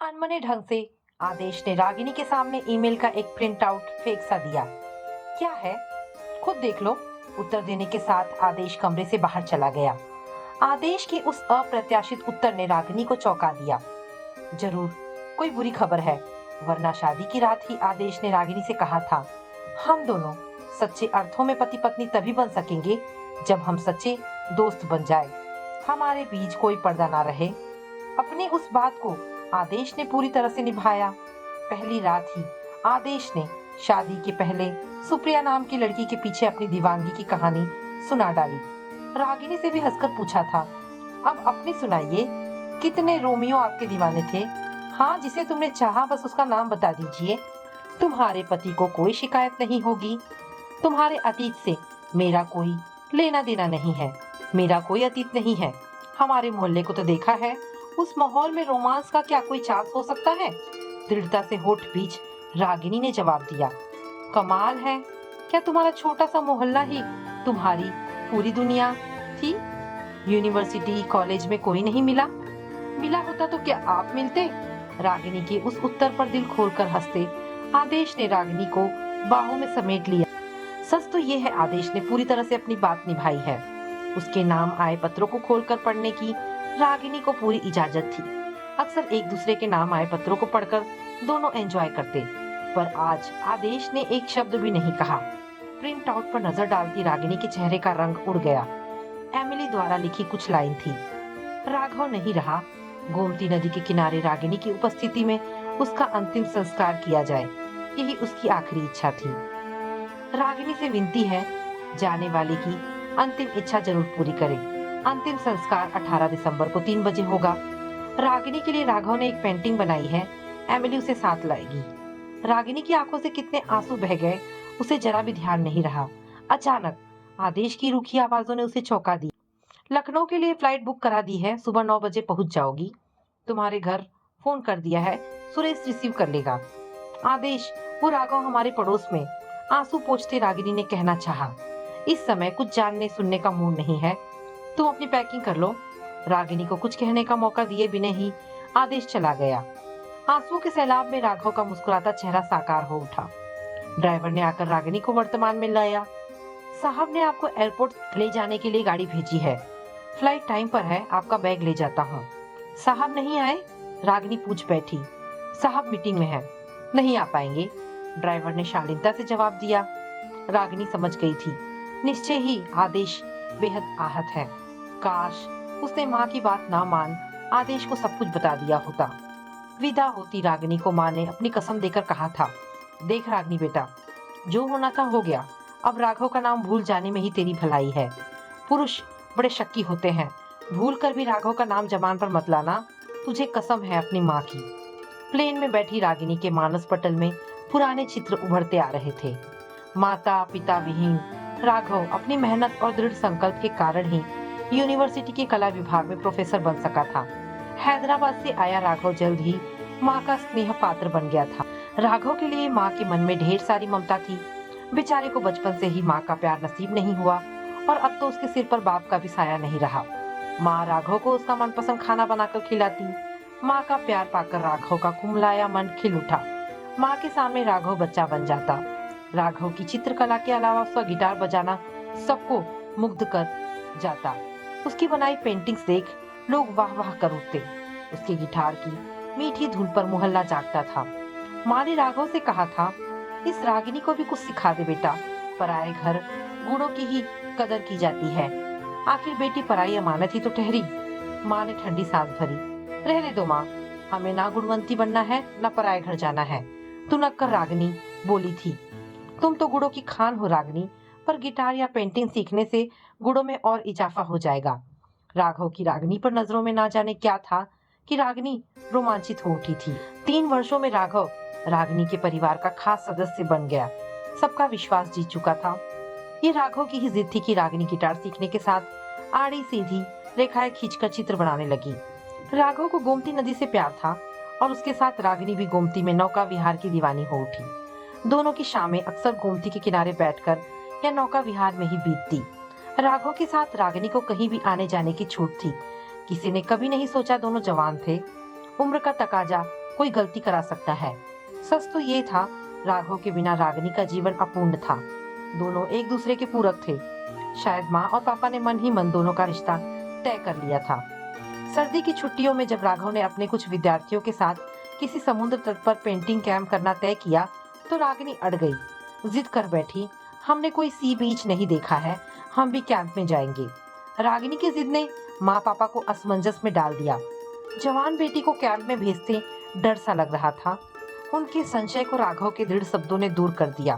अनमने ढंग से आदेश ने रागिनी के सामने ईमेल का एक प्रिंट आउट फेंक सा दिया। क्या है? खुद देख लो। उत्तर देने के साथ आदेश कमरे से बाहर चला गया। आदेश के उस अप्रत्याशित उत्तर ने रागिनी को चौंका दिया। जरूर कोई बुरी खबर है, वरना शादी की रात ही आदेश ने रागिनी से कहा था, हम दोनों सच्चे अर्थों में पति पत्नी तभी बन सकेंगे जब हम सच्चे दोस्त बन जाए, हमारे बीच कोई पर्दा ना रहे। अपनी उस बात को आदेश ने पूरी तरह से निभाया। पहली रात ही आदेश ने शादी के पहले सुप्रिया नाम की लड़की के पीछे अपनी दीवानगी की कहानी सुना डाली। रागिनी से भी हंसकर पूछा था, अब अपनी सुनाइए, कितने रोमियो आपके दीवाने थे? हाँ, जिसे तुमने चाहा बस उसका नाम बता दीजिए। तुम्हारे पति को कोई शिकायत नहीं होगी। तुम्हारे अतीत से मेरा कोई लेना देना नहीं है। मेरा कोई अतीत नहीं है। हमारे मोहल्ले को तो देखा है, उस माहौल में रोमांस का क्या कोई चांस हो सकता है? दृढ़ता से होठ बीच रागिनी ने जवाब दिया। कमाल है, क्या तुम्हारा छोटा सा मोहल्ला ही तुम्हारी पूरी दुनिया थी? यूनिवर्सिटी कॉलेज में कोई नहीं मिला? मिला होता तो क्या आप मिलते? रागिनी के उस उत्तर पर दिल खोलकर हंसते आदेश ने रागिनी को बाहों में समेट लिया। सच तो ये है, आदेश ने पूरी तरह से अपनी बात निभाई है। उसके नाम आए पत्रों को खोलकर पढ़ने की रागिनी को पूरी इजाजत थी। अक्सर एक दूसरे के नाम आए पत्रों को पढ़कर दोनों एंजॉय करते, पर आज आदेश ने एक शब्द भी नहीं कहा। प्रिंट आउट पर नजर डालती रागिनी के चेहरे का रंग उड़ गया। एमिली द्वारा लिखी कुछ लाइन थी, राघव नहीं रहा, गोमती नदी के किनारे रागिनी की उपस्थिति में उसका अंतिम संस्कार किया जाए, यही उसकी आखिरी इच्छा थी। रागिनी से विनती है, जाने वाले की अंतिम इच्छा जरूर पूरी करे। अंतिम संस्कार 18 दिसंबर को 3 बजे होगा। रागिनी के लिए राघव ने एक पेंटिंग बनाई है, एमिली उसे साथ लाएगी। रागिनी की आंखों से कितने आंसू बह गए, उसे जरा भी ध्यान नहीं रहा। अचानक आदेश की रूखी आवाजों ने उसे चौंका दिया। लखनऊ के लिए फ्लाइट बुक करा दी है, सुबह 9 बजे पहुंच जाओगी। तुम्हारे घर फोन कर दिया है, सुरेश रिसीव कर लेगा। आदेश, वो राघव हमारे पड़ोस में, आंसू पोंछते रागिनी ने कहना चाहा। इस समय कुछ जानने सुनने का मूड नहीं है, तुम अपनी पैकिंग कर लो। रागिनी को कुछ कहने का मौका दिए बिना ही आदेश चला गया। आंसुओं के सैलाब में राघव का मुस्कुराता चेहरा साकार हो उठा। ड्राइवर ने आकर रागिनी को वर्तमान में लाया। साहब ने आपको एयरपोर्ट ले जाने के लिए गाड़ी भेजी है, फ्लाइट टाइम पर है, आपका बैग ले जाता हूँ। साहब नहीं आए? रागिनी पूछ बैठी। साहब मीटिंग में है, नहीं आ पाएंगे, ड्राइवर ने शालीनता से जवाब दिया। रागिनी समझ गई थी, निश्चय ही आदेश बेहद आहत है। काश उसने माँ की बात ना मान आदेश को सब कुछ बता दिया होता। विदा होती रागिनी को माँ ने अपनी कसम देकर कहा था, देख रागिनी बेटा, जो होना था हो गया, अब राघव का नाम भूल जाने में ही तेरी भलाई है। पुरुष बड़े शक्की होते हैं, भूल कर भी राघव का नाम जबान पर मत लाना, तुझे कसम है अपनी माँ की। प्लेन में बैठी रागिनी के मानस पटल में पुराने चित्र उभरते आ रहे थे। माता पिता विहीन राघव अपनी मेहनत और दृढ़ संकल्प के कारण ही यूनिवर्सिटी के कला विभाग में प्रोफेसर बन सका था। हैदराबाद से आया राघव जल्द ही माँ का स्नेह पात्र बन गया था। राघव के लिए माँ के मन में ढेर सारी ममता थी। बेचारे को बचपन से ही माँ का प्यार नसीब नहीं हुआ और अब तो उसके सिर पर बाप का भी साया नहीं रहा। माँ राघव को उसका मनपसंद खाना बनाकर खिलाती। माँ का प्यार पाकर राघव का कुमलाया मन खिल उठा। माँ के सामने राघव बच्चा बन जाता। राघव की चित्रकला के अलावा उसका गिटार बजाना सबको मुग्ध कर जाता। उसकी बनाई पेंटिंग्स देख लोग वाह वाह कर उठते। उसके गिटार की मीठी धुन पर मोहल्ला जागता था। माँ ने राघव से कहा था, इस रागिनी को भी कुछ सिखा दे बेटा, पराए घर गुणों की ही कदर की जाती है, आखिर बेटी पराई अमानत ही तो ठहरी। माँ ने ठंडी सांस भरी। रहने दो माँ, हमें ना गुणवंती बनना है ना पराए घर जाना है, तुनक कर रागिनी बोली थी। तुम तो गुणों की खान हो रागिनी, पर गिटार या पेंटिंग सीखने से गुणों में और इजाफा हो जाएगा। राघव की रागिनी पर नजरों में ना जाने क्या था कि रागिनी रोमांचित हो उठी थी। 3 वर्षों में राघव रागिनी के परिवार का खास सदस्य बन गया, सबका विश्वास जीत चुका था। ये राघव की ही जिद थी कि रागिनी गिटार सीखने के साथ आड़ी सीधी रेखाएं खींचकर चित्र बनाने लगी। राघव को गोमती नदी से प्यार था और उसके साथ रागिनी भी गोमती में नौका विहार की दीवानी हो उठी। दोनों की शामें अक्सर गोमती के किनारे बैठकर या नौका विहार में ही बीतती। राघव के साथ रागिनी को कहीं भी आने जाने की छूट थी। किसी ने कभी नहीं सोचा दोनों जवान थे। उम्र का तकाजा कोई गलती करा सकता है। सच तो ये था, राघव के बिना रागिनी का जीवन अपूर्ण था। दोनों एक दूसरे के पूरक थे। शायद माँ और पापा ने मन ही मन दोनों का रिश्ता तय कर लिया था। सर्दी की छुट्टियों में जब राघव ने अपने कुछ विद्यार्थियों के साथ किसी समुद्र तट पर पेंटिंग कैंप करना तय किया, तो रागिनी अड़ गई। जिद कर बैठी, हमने कोई सी बीच नहीं देखा है, हम भी कैंप में जाएंगे। रागिनी की जिद ने माँ पापा को असमंजस में डाल दिया। जवान बेटी को कैंप में भेजते डर सा लग रहा था। उनके संशय को राघव के दृढ़ शब्दों ने दूर कर दिया।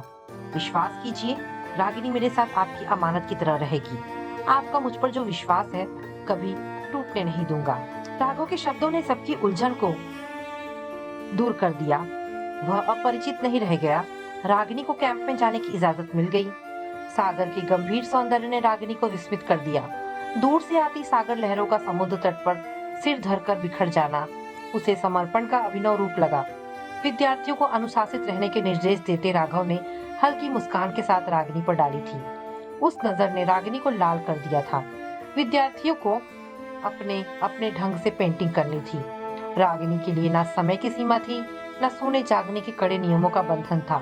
विश्वास कीजिए, रागिनी मेरे साथ आपकी अमानत की तरह रहेगी। आपका मुझ पर जो विश्वास है, कभी टूटने नहीं दूंगा। राघव के शब्दों ने सबकी उलझन को दूर कर दिया। वह अपरिचित नहीं रह गया। रागिनी को कैंप में जाने की इजाजत मिल गई। सागर के गंभीर सौंदर्य ने रागिनी को विस्मित कर दिया। दूर से आती सागर लहरों का समुद्र तट पर सिर धरकर बिखर जाना उसे समर्पण का अभिनव रूप लगा। विद्यार्थियों को अनुशासित रहने के निर्देश देते राघव ने हल्की मुस्कान के साथ रागिनी पर डाली थी। उस नजर ने रागिनी को लाल कर दिया था। विद्यार्थियों को अपने अपने ढंग से पेंटिंग करनी थी। रागिनी के लिए ना समय की सीमा थी, न सोने जागने के कड़े नियमों का बंधन था।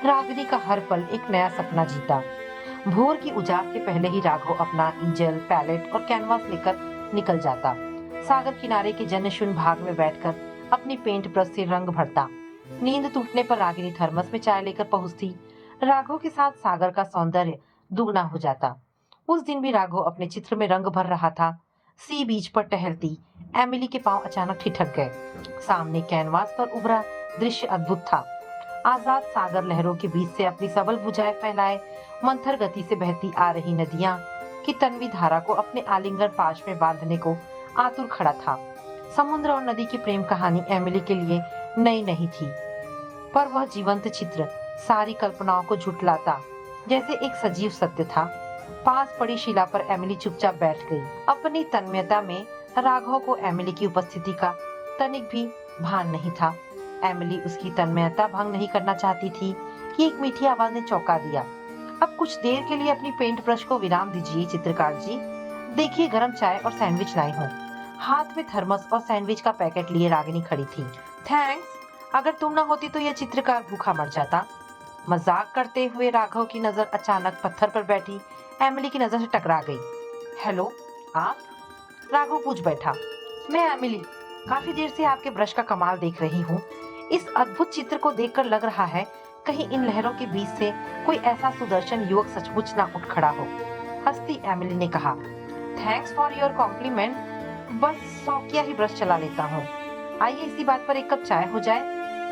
रागिनी का हर पल एक नया सपना जीता। भोर की उजास से पहले ही राघव अपना ईजल, पैलेट और कैनवास लेकर निकल जाता। सागर किनारे के जनशून्य भाग में बैठकर अपनी पेंट ब्रश से रंग भरता। नींद टूटने पर रागिनी थर्मस में चाय लेकर पहुंचती। राघव के साथ सागर का सौंदर्य दुगना हो जाता। उस दिन भी राघव अपने चित्र में रंग भर रहा था। सी बीच पर टहलती एमिली के पांव अचानक ठिठक गए। सामने कैनवास पर उभरा दृश्य अद्भुत था। आजाद सागर लहरों के बीच से अपनी सबल भुजाएं फैलाए मंथर गति से बहती आ रही नदियां की तन्वी धारा को अपने आलिंगन पाश में बांधने को आतुर खड़ा था। समुद्र और नदी की प्रेम कहानी एमिली के लिए नई नहीं थी, पर वह जीवंत चित्र सारी कल्पनाओं को झुठलाता जैसे एक सजीव सत्य था। पास पड़ी शिला पर एमिली चुपचाप बैठ गई। अपनी तन्मयता में राघव को एमिली की उपस्थिति का तनिक भी भान नहीं था। एमिली उसकी तन्मयता भंग नहीं करना चाहती थी कि एक मीठी आवाज ने चौंका दिया। अब कुछ देर के लिए अपनी पेंट ब्रश को विराम दीजिए चित्रकार जी। देखिए, गरम चाय और सैंडविच लाई हूँ। हाथ में थर्मस और सैंडविच का पैकेट लिए रागिनी खड़ी थी। थैंक्स, अगर तुम ना होती तो यह चित्रकार भूखा मर जाता। मजाक करते हुए राघव की नजर अचानक पत्थर पर बैठी एमिली की नजर से टकरा गई। हेलो, आप? राघव पूछ बैठा। मैं एमिली, काफी देर से आपके ब्रश का कमाल देख रही हूँ। इस अद्भुत चित्र को देखकर लग रहा है कहीं इन लहरों के बीच से कोई ऐसा सुदर्शन युवक सचमुच ना उठ खड़ा हो। हंसती एमिली ने कहा, थैंक्स फॉर योर कॉम्प्लीमेंट। बस शौकिया ही ब्रश चला लेता हूँ। आइए इसी बात पर एक कप चाय हो जाए।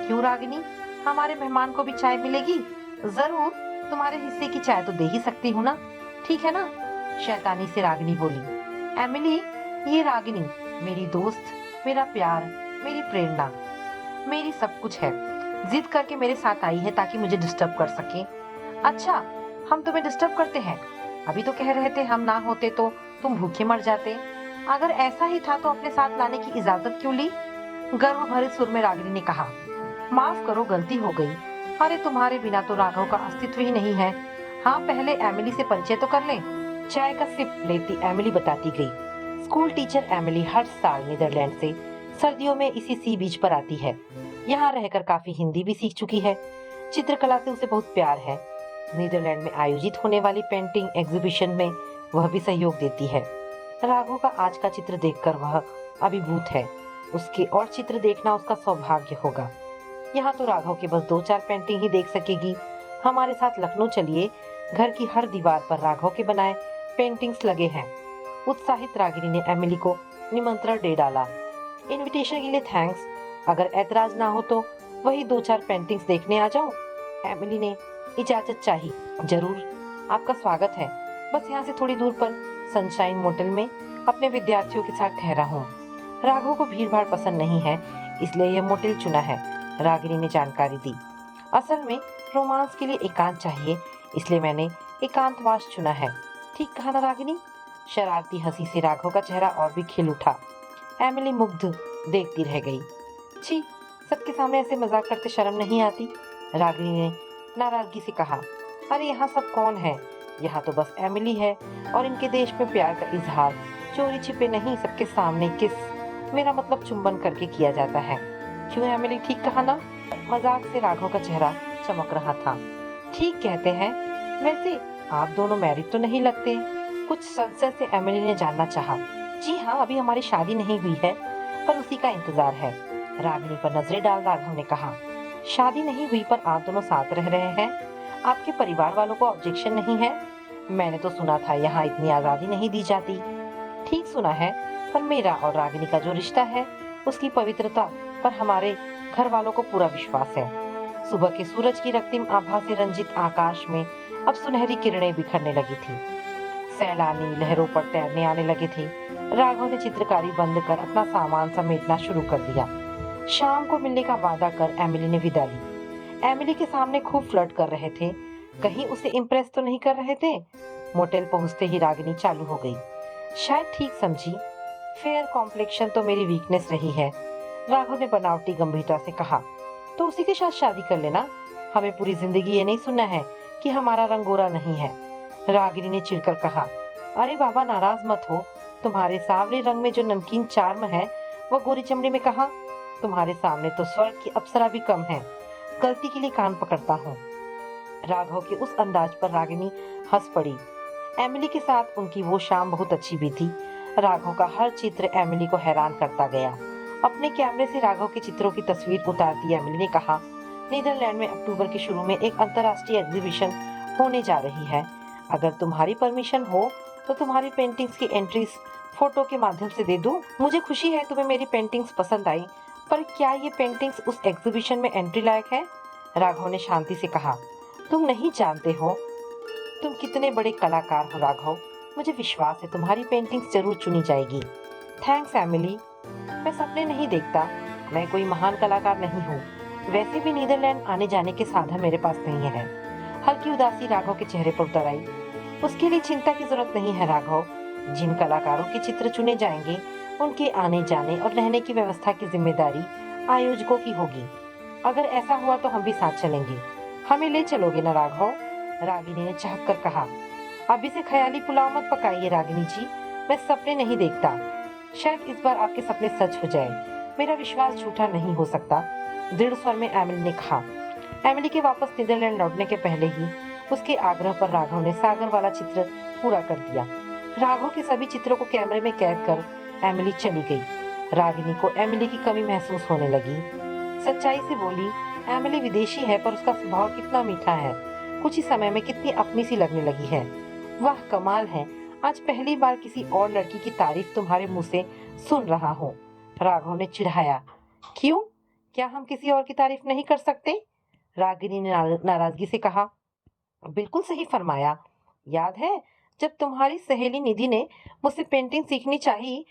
क्यों रागिनी, हमारे मेहमान को भी चाय मिलेगी? जरूर, तुम्हारे हिस्से की चाय तो दे ही सकती हूँ ना, ठीक है ना? शैतानी से रागिनी बोली। एमिली, ये रागिनी मेरी दोस्त, मेरा प्यार, मेरी प्रेरणा, मेरी सब कुछ है। जिद करके मेरे साथ आई है ताकि मुझे डिस्टर्ब कर सके। अच्छा, हम तुम्हें डिस्टर्ब करते हैं? अभी तो कह रहे थे हम ना होते तो तुम भूखे मर जाते। अगर ऐसा ही था तो अपने साथ लाने की इजाजत क्यों ली? गर्व भरे सुर में रागिनी ने कहा। माफ करो, गलती हो गई। अरे तुम्हारे बिना तो राघव का अस्तित्व ही नहीं है। हाँ, पहले एमिली से परिचय तो कर लें। चाय का सिप लेती एमिली बताती गई। स्कूल टीचर एमिली हर साल नीदरलैंड से सर्दियों में इसी सी बीच पर आती है। यहाँ रहकर काफी हिंदी भी सीख चुकी है। चित्रकला से उसे बहुत प्यार है। नीदरलैंड में आयोजित होने वाली पेंटिंग एग्जीबिशन में वह भी सहयोग देती है। राघव का आज का चित्र देखकर वह अभिभूत है। उसके और चित्र देखना उसका सौभाग्य होगा। यहाँ तो राघव के बस 2-4 पेंटिंग ही देख सकेगी। हमारे साथ लखनऊ चलिए, घर की हर दीवार पर राघव के बनाए पेंटिंग्स लगे हैं। उत्साहित रागिनी ने एमिली को निमंत्रण दे डाला। इनविटेशन के लिए थैंक्स। अगर ऐतराज ना हो तो वही 2-4 पेंटिंग्स देखने आ जाऊं। एमिली ने इजाजत चाही। जरूर, आपका स्वागत है। बस यहाँ से थोड़ी दूर पर सनशाइन मोटेल में अपने विद्यार्थियों के साथ ठहरा हूँ। राघव को भीड़ भाड़ पसंद नहीं है, इसलिए यह मोटेल चुना है, रागिनी ने जानकारी दी। असल में रोमांस के लिए एकांत चाहिए, इसलिए मैंने एकांतवास चुना है। ठीक कहा ना रागिनी? शरारती हंसी से राघव का चेहरा और भी खिल उठा। एमिली मुग्ध देखती रह गई। छी, सबके सामने ऐसे मजाक करते शर्म नहीं आती? रागिनी ने नाराजगी से कहा। अरे यहाँ सब कौन है? यहाँ तो बस एमिली है और इनके देश में प्यार का इजहार चोरी छिपे नहीं, सबके सामने किस, मेरा मतलब चुंबन करके किया जाता है। क्यों एमिली, ठीक कहा ना? मजाक से राघव का चेहरा चमक रहा था। ठीक कहते हैं। वैसे आप दोनों मैरिड तो नहीं लगते। कुछ संशय से एमिली ने जानना चाहा। जी हाँ, अभी हमारी शादी नहीं हुई है, पर उसी का इंतजार है। रागिनी पर नजरें डाल राघव ने कहा। शादी नहीं हुई पर आप दोनों साथ रह रहे हैं। आपके परिवार वालों को ऑब्जेक्शन नहीं है? मैंने तो सुना था यहाँ इतनी आजादी नहीं दी जाती। ठीक सुना है, पर मेरा और रागिनी का जो रिश्ता है उसकी पवित्रता पर हमारे घर वालों को पूरा विश्वास है। सुबह के सूरज की रक्तिम आभा से रंजित आकाश में अब सुनहरी किरणें बिखरने लगी थी। सैलानी लहरों पर तैरने आने लगे थे। राघव ने चित्रकारी बंद कर अपना सामान समेटना शुरू कर दिया। शाम को मिलने का वादा कर एमिली ने विदा ली। एमिली के सामने खूब फ्लर्ट कर रहे थे। कहीं उसे इम्प्रेस तो नहीं कर रहे थे? मोटेल पहुंचते ही रागिनी चालू हो गई। शायद ठीक समझी। फेयर कॉम्प्लेक्शन तो मेरी वीकनेस रही है। राघव ने बनावटी गंभीरता से कहा। तो उसी के साथ शादी कर लेना। हमें पूरी जिंदगी ये नहीं सुनना है कि हमारा रंग गोरा नहीं है। रागिनी ने चिढ़कर कहा। अरे बाबा, नाराज मत हो। तुम्हारे सांवले रंग में जो नमकीन चार्म है वह गोरी चमड़ी में कहा। तुम्हारे सामने तो स्वर्ग की अप्सरा भी कम है। गलती के लिए कान पकड़ता हूँ। राघव के उस अंदाज पर रागिनी हंस पड़ी। एमिली के साथ उनकी वो शाम बहुत अच्छी भी थी। राघव का हर चित्र एमिली को हैरान करता गया। अपने कैमरे से राघव के चित्रों की तस्वीर उतारती एमिली ने कहा। नीदरलैंड में अक्टूबर के शुरू में एक अंतर्राष्ट्रीय एग्जीबिशन होने जा रही है। अगर तुम्हारी परमिशन हो तो तुम्हारी पेंटिंग्स की एंट्रीज फोटो के माध्यम से दे दूं। मुझे खुशी है तुम्हें मेरी पेंटिंग्स पसंद आई, पर क्या ये पेंटिंग्स उस एग्जीबिशन में एंट्री लायक है? राघव ने शांति से कहा। तुम नहीं जानते हो तुम कितने बड़े कलाकार हो राघव। मुझे विश्वास है तुम्हारी पेंटिंग्स जरूर चुनी जाएगी। Thanks Emily. मैं सपने नहीं देखता। मैं कोई महान कलाकार नहीं हूँ। वैसे भी नीदरलैंड आने जाने के साधन मेरे पास नहीं है। हल्की उदासी राघव के चेहरे पर उतर आई। उसके लिए चिंता की जरूरत नहीं है राघव। जिन कलाकारों के चित्र चुने जाएंगे उनके आने जाने और रहने की व्यवस्था की जिम्मेदारी आयोजकों की होगी। अगर ऐसा हुआ तो हम भी साथ चलेंगे। हमें ले चलोगे ना राघव? रागिनी ने चहक कर कहा। अभी से ख्याली पुलाव मत पकाइए रागिनी जी। मैं सपने नहीं देखता। शायद इस बार आपके सपने सच हो जाए। मेरा विश्वास झूठा नहीं हो सकता, दृढ़ स्वर में एमिली ने कहा। एमिली के वापस नीदरलैंड लौटने के पहले ही उसके आग्रह पर राघव ने सागर वाला चित्र पूरा कर दिया। राघव के सभी चित्रों को कैमरे में कैद कर एमिली चली गई। रागिनी को एमिली की कमी महसूस होने लगी। सच्चाई से बोली, एमिली विदेशी है पर उसका स्वभाव कितना मीठा है। कुछ ही समय में कितनी अपनी सी लगने लगी है। वाह, कमाल है। आज पहली बार किसी और लड़की की तारीफ तुम्हारे मुंह से सुन रहा हूँ। राघव ने चिढ़ाया। क्यों? क्या हम किसी और की तारीफ नहीं कर सकते? रागिनी ने नाराजगी से कहा। बिल्कुल सही फरमाया। याद है जब तुम्हारी सहेली निधि ने मुझसे पेंटिंग सीखनी चाहिए